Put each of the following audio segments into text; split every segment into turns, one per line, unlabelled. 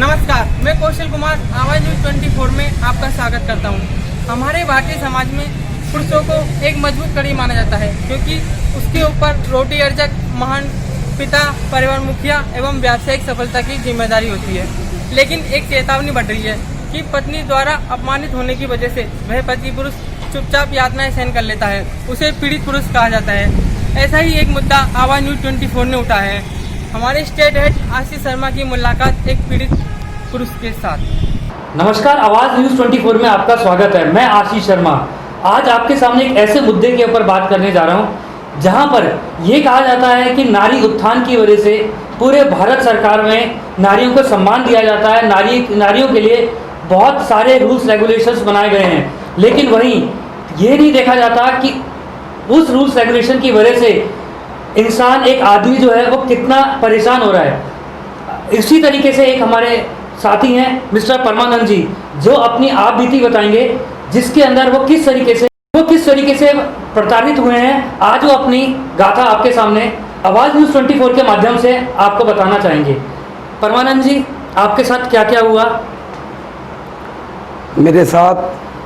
नमस्कार, मैं कौशल कुमार आवाज न्यूज 24 में आपका स्वागत करता हूं। हमारे भारतीय समाज में पुरुषों को एक मजबूत कड़ी माना जाता है, क्योंकि उसके ऊपर रोटी अर्जक, महान पिता, परिवार मुखिया एवं व्यावसायिक सफलता की जिम्मेदारी होती है। लेकिन एक चेतावनी बढ़ रही है कि पत्नी द्वारा अपमानित होने की वजह से वह पति पुरुष चुपचाप यातनाएं सहन कर लेता है, उसे पीड़ित पुरुष कहा जाता है। ऐसा ही एक मुद्दा आवाज न्यूज 24 ने उठा है। हमारे स्टेट हेड आशीष शर्मा की मुलाकात एक पीड़ित पुरुष के साथ।
नमस्कार, आवाज न्यूज 24 में आपका स्वागत है। मैं आशीष शर्मा आज आपके सामने एक ऐसे मुद्दे के ऊपर बात करने जा रहा हूं जहां पर यह कहा जाता है कि नारी उत्थान की वजह से पूरे भारत सरकार में नारियों को सम्मान दिया जाता है। नारियों के लिए बहुत सारे रूल्स रेगुलेशंस बनाए गए हैं, लेकिन वहीं ये नहीं देखा जाता कि उस रूल्स रेगुलेशन की वजह से इंसान, एक आदमी जो है वो कितना परेशान हो रहा है। इसी तरीके से एक हमारे साथी हैं मिस्टर परमानंद जी, जो अपनी आप बीती बताएंगे, जिसके अंदर वो किस तरीके से प्रताड़ित हुए हैं। आज वो अपनी गाथा आपके सामने आवाज न्यूज 24 के माध्यम से आपको बताना चाहेंगे। परमानंद जी, आपके साथ क्या क्या हुआ?
मेरे साथ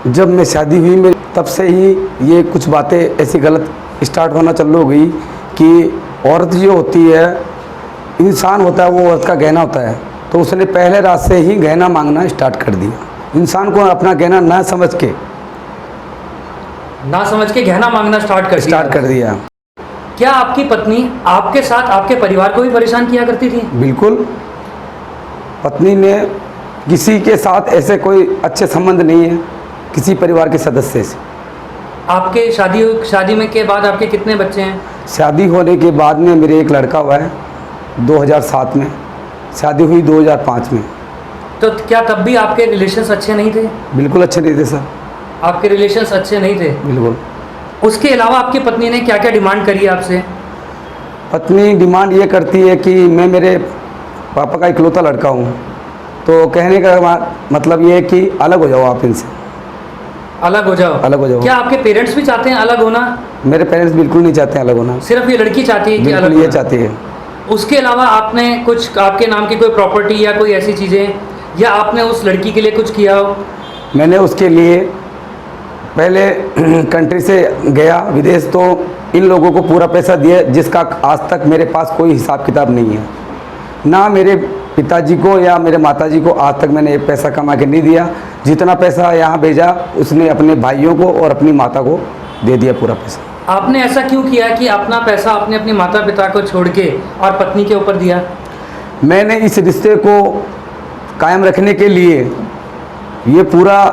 जब मैं शादी हुई, मेरी तब से ही ये कुछ बातें ऐसी गलत स्टार्ट होना चालू हो गई कि औरत जो होती है, इंसान होता है, वो औरत का गहना होता है। तो उसने पहले रात से ही गहना मांगना स्टार्ट कर दिया। इंसान को अपना गहना ना समझ के
गहना मांगना स्टार्ट कर दिया। क्या आपकी पत्नी आपके साथ आपके परिवार को भी परेशान किया करती थी?
बिल्कुल। पत्नी ने किसी के साथ ऐसे कोई अच्छे संबंध नहीं है किसी परिवार के सदस्य से।
आपके शादी में के बाद आपके कितने बच्चे हैं?
शादी होने के बाद में मेरे एक लड़का हुआ है 2007 में, शादी हुई 2005 में।
तो क्या तब भी आपके रिलेशंस अच्छे नहीं थे? बिल्कुल
अच्छे नहीं थे सर।
आपके रिलेशंस अच्छे नहीं थे?
बिल्कुल।
उसके अलावा आपकी पत्नी ने क्या क्या डिमांड करी आपसे?
पत्नी डिमांड ये करती है कि मैं मेरे पापा का इकलौता लड़का हूँ, तो कहने का मतलब ये है कि अलग हो जाओ आप इनसे।
अलग हो जाओ। क्या आपके पेरेंट्स भी चाहते हैं अलग होना?
मेरे पेरेंट्स बिल्कुल नहीं चाहते हैं अलग होना।
सिर्फ ये लड़की चाहती है कि अलग होना?
ये चाहती है।
उसके अलावा आपने कुछ आपके नाम की कोई प्रॉपर्टी या कोई ऐसी चीज़ें, या आपने उस लड़की के लिए कुछ किया हो?
मैंने उसके लिए पहले कंट्री से गया विदेश, तो इन लोगों को पूरा पैसा दिया, जिसका आज तक मेरे पास कोई हिसाब किताब नहीं है। ना मेरे पिताजी को या मेरे माताजी को आज तक मैंने एक पैसा कमा के नहीं दिया। जितना पैसा यहाँ भेजा उसने अपने भाइयों को और अपनी माता को दे दिया पूरा पैसा।
आपने ऐसा क्यों किया कि अपना पैसा आपने अपने माता पिता को छोड़ के और पत्नी के ऊपर दिया?
मैंने इस रिश्ते को कायम रखने के लिए ये पूरा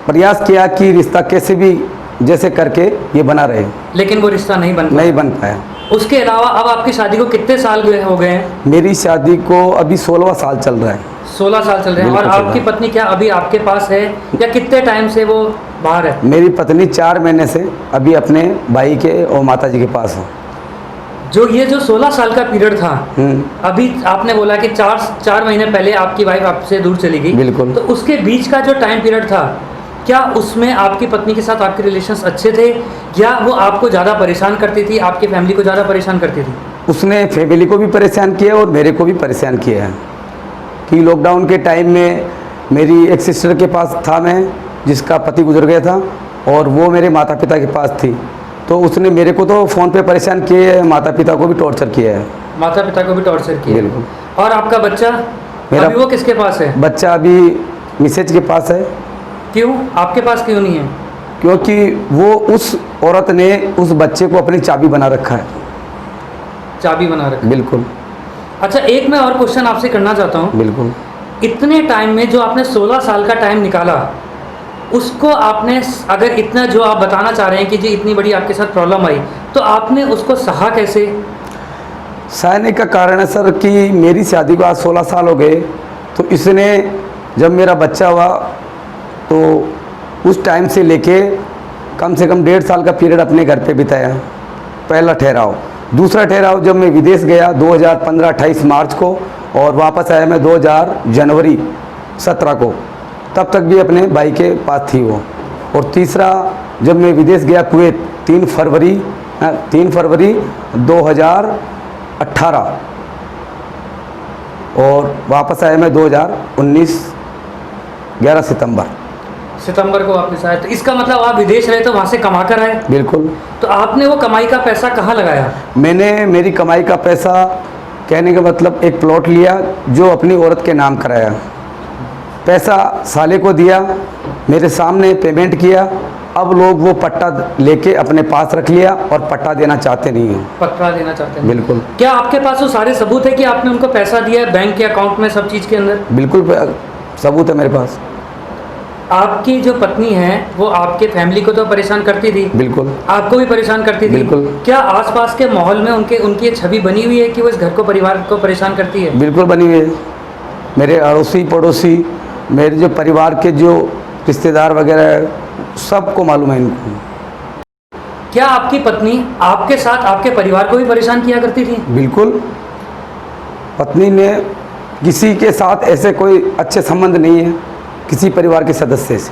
प्रयास किया कि रिश्ता कैसे भी जैसे करके ये बना रहे,
लेकिन वो रिश्ता नहीं बन पाया। उसके अलावा अब आपकी शादी को कितने साल हो गए हैं?
मेरी शादी को अभी 16वां साल चल रहा है।
16 साल चल रहे हैं। और आपकी पत्नी क्या अभी आपके पास है, या कितने टाइम से वो बाहर है?
मेरी पत्नी 4 महीने से अभी अपने भाई के और माताजी के पास है।
जो 16 साल का पीरियड था, अभी आपने बोला कि 4 महीने पहले आपकी वाइफ आपसे दूर चली गई।
बिल्कुल।
तो उसके बीच का जो टाइम पीरियड था, क्या उसमें आपकी पत्नी के साथ आपके रिलेशंस अच्छे थे, या वो आपको ज़्यादा परेशान करती थी, आपकी फैमिली को ज़्यादा परेशान करती थी?
उसने फैमिली को भी परेशान किया और मेरे को भी परेशान किया है। कि लॉकडाउन के टाइम में मेरी एक सिस्टर के पास था मैं, जिसका पति गुजर गया था, और वो मेरे माता पिता के पास थी। तो उसने मेरे को तो फ़ोन पे परेशान किए है, माता पिता को भी टॉर्चर किया है।
माता पिता को भी टॉर्चर किया? बिल्कुल। और आपका बच्चा
मेरा,
अभी वो किसके पास है?
बच्चा अभी मिसेज के पास है।
क्यों? आपके पास क्यों नहीं है?
क्योंकि वो उस औरत ने उस बच्चे को अपनी चाबी बना रखा है।
चाबी बना रखा?
बिल्कुल।
अच्छा, एक मैं और क्वेश्चन आपसे करना चाहता हूँ।
बिल्कुल।
इतने टाइम में जो आपने 16 साल का टाइम निकाला, उसको आपने, अगर इतना जो आप बताना चाह रहे हैं कि जी इतनी बड़ी आपके साथ प्रॉब्लम आई, तो आपने उसको सहा कैसे?
सहने का कारण है सर कि मेरी शादी को आज 16 साल हो गए। तो इसने, जब मेरा बच्चा हुआ तो उस टाइम से लेके कम से कम 1.5 साल का पीरियड अपने घर पे बिताया। पहला ठहराव। दूसरा ठहराव जब मैं विदेश गया 2015 28 मार्च को, और वापस आया मैं 2000 जनवरी 17 को, तब तक भी अपने भाई के पास थी वो। और तीसरा जब मैं विदेश गया कुवैत 3 फरवरी 2018, और वापस आया मैं 2019 11
सितंबर को वापस आए। तो इसका मतलब आप विदेश रहे तो वहाँ से कमा कर आए।
बिल्कुल।
तो आपने वो कमाई का पैसा कहाँ लगाया?
मैंने मेरी कमाई का पैसा, कहने का मतलब, एक प्लॉट लिया जो अपनी औरत के नाम कराया। पैसा साले को दिया, मेरे सामने पेमेंट किया। अब लोग वो पट्टा लेके अपने पास रख लिया और पट्टा देना चाहते नहीं हैं।
पट्टा देना चाहते हैं?
बिल्कुल।
क्या आपके पास वो सारे सबूत है कि आपने उनको पैसा दिया है बैंक के अकाउंट में, सब चीज़ के अंदर?
बिल्कुल सबूत है मेरे पास।
आपकी जो पत्नी है वो आपके फैमिली को तो परेशान करती थी,
बिल्कुल।
आपको भी परेशान करती थी।
बिल्कुल।
क्या आसपास के माहौल में उनकी ये छवि बनी हुई है कि वो इस घर को, परिवार को परेशान करती है?
बिल्कुल बनी हुई है। मेरे अड़ोसी पड़ोसी, मेरे जो परिवार के जो रिश्तेदार वगैरह है, सबको मालूम है इनको।
क्या आपकी पत्नी आपके साथ आपके परिवार को भी परेशान किया करती थी?
बिल्कुल। पत्नी ने किसी के साथ ऐसे कोई अच्छे संबंध नहीं है किसी परिवार के सदस्य से।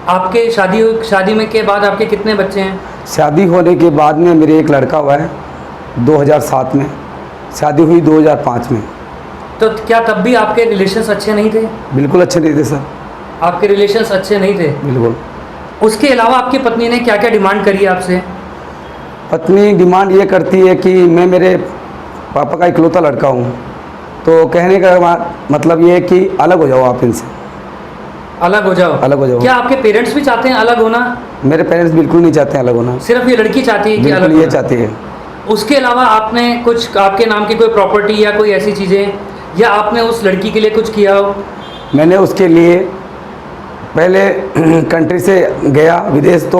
आपके शादी में के बाद आपके कितने बच्चे हैं?
शादी होने के बाद में मेरे एक लड़का हुआ है 2007 में, शादी हुई 2005 में।
तो क्या तब भी आपके रिलेशंस अच्छे नहीं थे?
बिल्कुल अच्छे नहीं थे सर।
आपके रिलेशंस अच्छे नहीं थे?
बिल्कुल।
उसके अलावा आपकी पत्नी ने क्या क्या डिमांड करी है आपसे?
पत्नी डिमांड ये करती है कि मैं मेरे पापा का इकलौता लड़का हूँ, तो कहने का मतलब ये है कि अलग हो जाओ आप इनसे।
अलग हो जाओ?
अलग हो जाओ।
क्या आपके पेरेंट्स भी चाहते हैं अलग होना?
मेरे पेरेंट्स बिल्कुल नहीं चाहते हैं अलग होना।
सिर्फ ये लड़की चाहती है कि अलग
बिल्कुल ये
होना?
चाहती है।
उसके अलावा आपने कुछ आपके नाम की कोई प्रॉपर्टी या कोई ऐसी चीज़ें, या आपने उस लड़की के लिए कुछ किया हो?
मैंने उसके लिए पहले कंट्री से गया विदेश, तो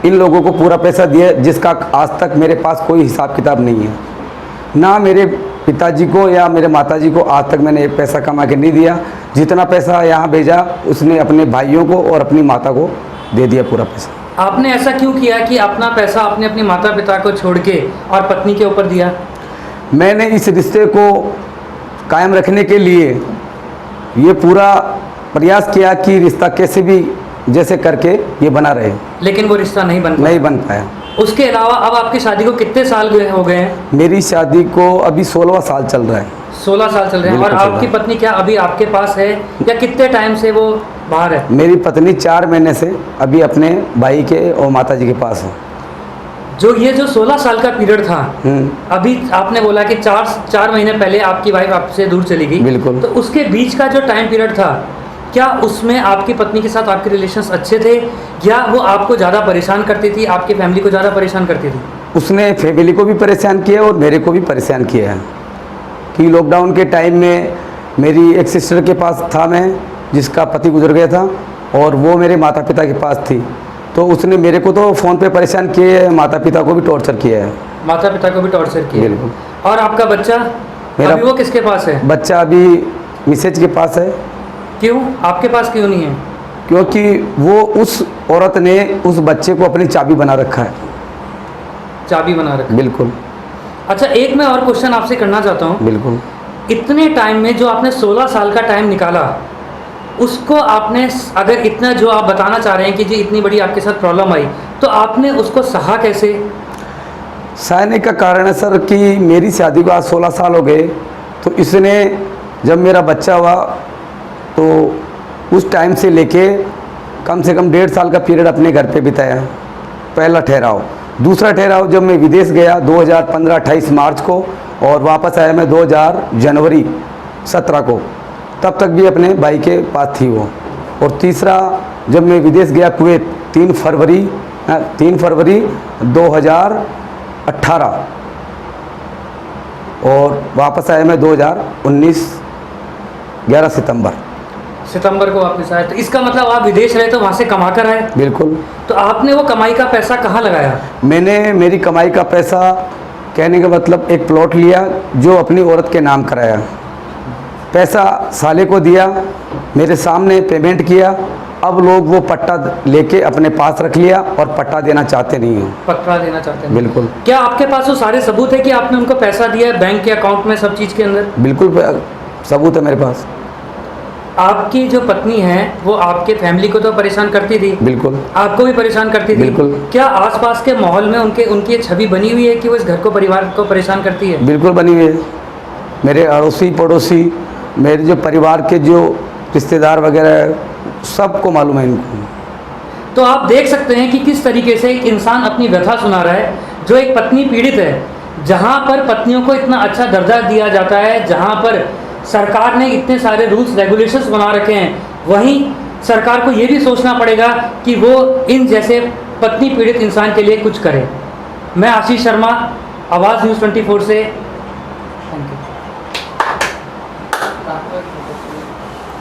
इन लोगों को पूरा पैसा दिया जिसका आज तक मेरे पास कोई हिसाब किताब नहीं है। ना मेरे पिताजी को या मेरे माताजी को आज तक मैंने एक पैसा कमा के नहीं दिया। जितना पैसा यहाँ भेजा उसने अपने भाइयों को और अपनी माता को दे दिया पूरा पैसा।
आपने ऐसा क्यों किया कि अपना पैसा आपने अपनी माता पिता को छोड़ के और पत्नी के ऊपर दिया?
मैंने इस रिश्ते को कायम रखने के लिए ये पूरा प्रयास किया कि रिश्ता कैसे भी जैसे करके ये बना रहे,
लेकिन वो रिश्ता नहीं बन
पाया।
उसके अलावा अब आपकी शादी को कितने साल हो गए हैं?
मेरी शादी को अभी 16वां साल चल रहा है।
16 साल चल रहे हैं। और
बिल्कुल चल रहा
आपकी
है।
पत्नी क्या अभी आपके पास है या कितने टाइम से वो बाहर है?
मेरी पत्नी 4 महीने से अभी अपने भाई के और माताजी के पास है।
जो 16 साल का पीरियड था, अभी आपने बोला कि 4 महीने पहले आपकी वाइफ आपसे दूर चली गई।
बिल्कुल।
तो उसके बीच का जो टाइम पीरियड था, क्या उसमें आपकी पत्नी के साथ आपके रिलेशंस अच्छे थे, या वो आपको ज़्यादा परेशान करती थी, आपकी फैमिली को ज़्यादा परेशान करती थी?
उसने फैमिली को भी परेशान किया और मेरे को भी परेशान किया है। कि लॉकडाउन के टाइम में मेरी एक सिस्टर के पास था मैं, जिसका पति गुजर गया था, और वो मेरे माता पिता के पास थी। तो उसने मेरे को तो फ़ोन पे परेशान किए है, माता पिता को भी टॉर्चर किया है।
माता पिता को भी टॉर्चर किया?
बिल्कुल।
और आपका बच्चा
मेरा
अभी वो किसके पास है?
बच्चा अभी मिसेज के पास है।
क्यों आपके पास क्यों नहीं है?
क्योंकि वो उस औरत ने उस बच्चे को अपनी चाबी बना रखा है।
चाबी बना रखा?
बिल्कुल।
अच्छा, एक मैं और क्वेश्चन आपसे करना चाहता हूँ।
बिल्कुल।
इतने टाइम में जो आपने 16 साल का टाइम निकाला, उसको आपने, अगर इतना जो आप बताना चाह रहे हैं कि जी इतनी बड़ी आपके साथ प्रॉब्लम आई, तो आपने उसको सहा कैसे?
सहने का कारण है सर कि मेरी शादी को आज 16 साल हो गए। तो इसने जब मेरा बच्चा हुआ तो उस टाइम से लेके कम से कम 1.5 साल का पीरियड अपने घर पे बिताया। पहला ठहराव। दूसरा ठहराव जब मैं विदेश गया 2015-28 मार्च को, और वापस आया मैं 2000 जनवरी 17 को, तब तक भी अपने भाई के पास थी वो। और तीसरा जब मैं विदेश गया कुवैत 3 फरवरी 2018, और वापस आया मैं 2019 11 सितंबर
को वापस आए। तो इसका मतलब आप विदेश रहे तो वहाँ से कमा कर आए?
बिल्कुल।
तो आपने वो कमाई का पैसा कहाँ लगाया?
मैंने मेरी कमाई का पैसा, कहने का मतलब, एक प्लॉट लिया जो अपनी औरत के नाम कराया। पैसा साले को दिया, मेरे सामने पेमेंट किया। अब लोग वो पट्टा लेके अपने पास रख लिया और पट्टा देना चाहते नहीं हैं।
पट्टा देना चाहते हैं?
बिल्कुल।
क्या आपके पास वो सारे सबूत है कि आपने उनको पैसा दिया है बैंक के अकाउंट में, सब चीज़ के अंदर?
बिल्कुल सबूत है मेरे पास।
आपकी जो पत्नी है वो आपके फैमिली को तो परेशान करती थी?
बिल्कुल।
आपको भी परेशान करती थी?
बिल्कुल।
क्या आसपास के माहौल में उनकी ये छवि बनी हुई है कि वो इस घर को, परिवार को परेशान करती है?
बिल्कुल बनी हुई है। मेरे अड़ोसी पड़ोसी, मेरे जो परिवार के जो रिश्तेदार वगैरह है, सबको मालूम है इनको।
तो आप देख सकते हैं कि किस तरीके से एक इंसान अपनी व्यथा सुना रहा है, जो एक पत्नी पीड़ित है, जहां पर पत्नियों को इतना अच्छा दर्जा दिया जाता है, जहां पर सरकार ने इतने सारे रूल्स रेगुलेशंस बना रखे हैं, वहीं सरकार को ये भी सोचना पड़ेगा कि वो इन जैसे पत्नी पीड़ित इंसान के लिए कुछ करे। मैं आशीष शर्मा, आवाज़ न्यूज़ 24 से। Thank you.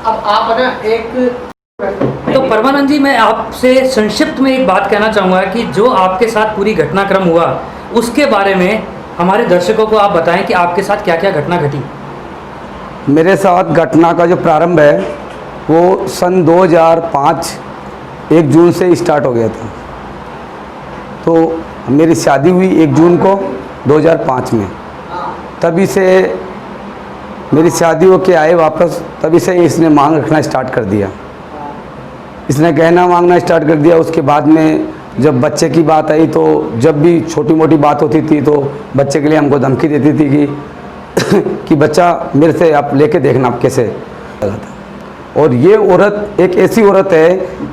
अब आप ना एक
तो परमानंद जी, मैं आपसे संक्षिप्त में एक बात कहना चाहूँगा कि जो आपके साथ पूरी घटनाक्रम हुआ, उसके बारे में हमारे दर्शकों को आप बताएं कि आपके साथ क्या क्या घटना घटी।
मेरे साथ घटना का जो प्रारंभ है वो सन 2005 1 जून से स्टार्ट हो गया था। तो मेरी शादी हुई 1 जून को 2005 में। तभी से मेरी शादी होके आए वापस, तभी से इसने मांग रखना स्टार्ट कर दिया। इसने गहना मांगना स्टार्ट कर दिया। उसके बाद में जब बच्चे की बात आई तो जब भी छोटी मोटी बात होती थी तो बच्चे के लिए हमको धमकी देती थी कि बच्चा मेरे से आप लेके देखना आप कैसे। और ये औरत एक ऐसी औरत है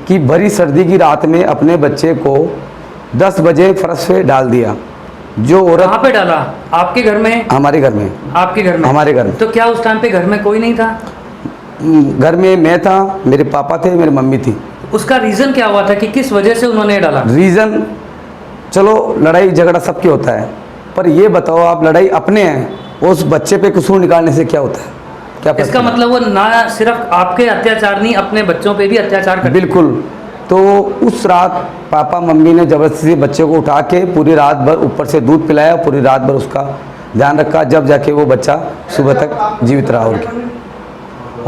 कि भरी सर्दी की रात में अपने बच्चे को 10 बजे फर्श पे डाल दिया। जो औरत
कहाँ पे डाला? आपके घर में?
हमारे घर में।
आपके घर में?
हमारे घर में।
तो क्या उस टाइम पे घर में कोई नहीं था?
घर में मैं था, मेरे पापा थे, मेरी मम्मी थी।
उसका रीज़न क्या हुआ था कि किस वजह से उन्होंने डाला?
रीज़न, चलो लड़ाई झगड़ा सबके होता है, पर ये बताओ आप लड़ाई अपने हैं, उस बच्चे पे कसूर निकालने से क्या होता है? क्या फर्क
इसका
है?
मतलब वो ना सिर्फ आपके अत्याचार नहीं, अपने बच्चों पे भी अत्याचार करते।
बिल्कुल। तो उस रात पापा मम्मी ने ज़बरदस्ती से बच्चे को उठा के पूरी रात भर ऊपर से दूध पिलाया, पूरी रात भर उसका ध्यान रखा, जब जाके वो बच्चा सुबह तक जीवित रहा।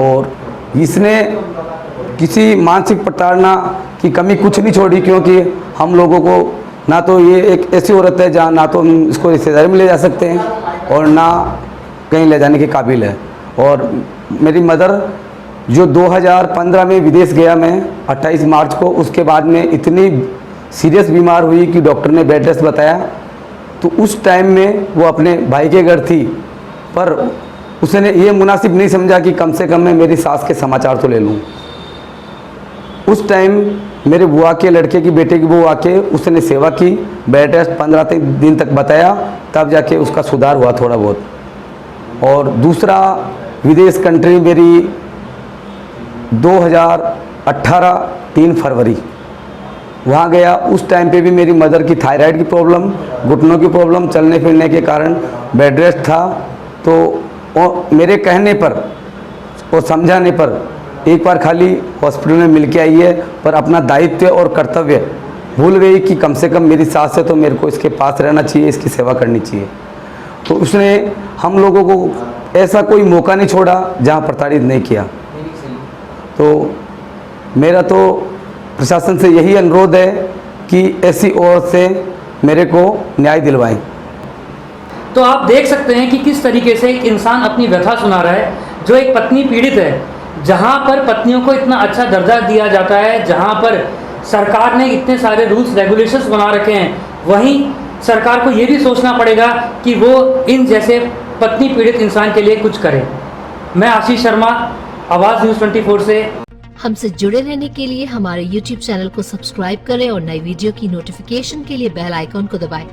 और इसने किसी मानसिक प्रताड़ना की कमी कुछ नहीं छोड़ी, क्योंकि हम लोगों को ना तो ये एक ऐसी औरत है जहाँ ना तो हम इसको रिश्तेदारी में ले जा सकते हैं और ना कहीं ले जाने के काबिल है। और मेरी मदर जो 2015 में विदेश गया मैं 28 मार्च को, उसके बाद में इतनी सीरियस बीमार हुई कि डॉक्टर ने बेड रेस्ट बताया। तो उस टाइम में वो अपने भाई के घर थी, पर उसने ये मुनासिब नहीं समझा कि कम से कम मैं मेरी सास के समाचार तो ले लूँ। उस टाइम मेरे बुआ के लड़के की बेटे की वो आके उसने सेवा की, बेड रेस्ट 15 दिन तक बताया, तब जाके उसका सुधार हुआ थोड़ा बहुत। और दूसरा विदेश कंट्री मेरी 2018 3 फरवरी वहाँ गया। उस टाइम पे भी मेरी मदर की थायराइड की प्रॉब्लम, घुटनों की प्रॉब्लम, चलने फिरने के कारण बेड रेस्ट था। तो मेरे कहने पर और समझाने पर एक बार खाली हॉस्पिटल में मिल के आई है, पर अपना दायित्व और कर्तव्य भूल गई कि कम से कम मेरी सास है तो मेरे को इसके पास रहना चाहिए, इसकी सेवा करनी चाहिए। तो उसने हम लोगों को ऐसा कोई मौका नहीं छोड़ा जहाँ प्रताड़ित नहीं किया। तो मेरा तो प्रशासन से यही अनुरोध है कि ऐसी औरत से मेरे को न्याय दिलवाएं।
तो आप देख सकते हैं कि किस तरीके से एक इंसान अपनी व्यथा सुना रहा है, जो एक पत्नी पीड़ित है, जहां पर पत्नियों को इतना अच्छा दर्जा दिया जाता है, जहां पर सरकार ने इतने सारे रूल्स रेगुलेशंस बना रखे हैं, वहीं सरकार को ये भी सोचना पड़ेगा कि वो इन जैसे पत्नी पीड़ित इंसान के लिए कुछ करे। मैं आशीष शर्मा, आवाज़ न्यूज़ 24 से।
हमसे जुड़े रहने के लिए हमारे YouTube चैनल को सब्सक्राइब करें और नई वीडियो की नोटिफिकेशन के लिए बेल आइकॉन को दबाएं।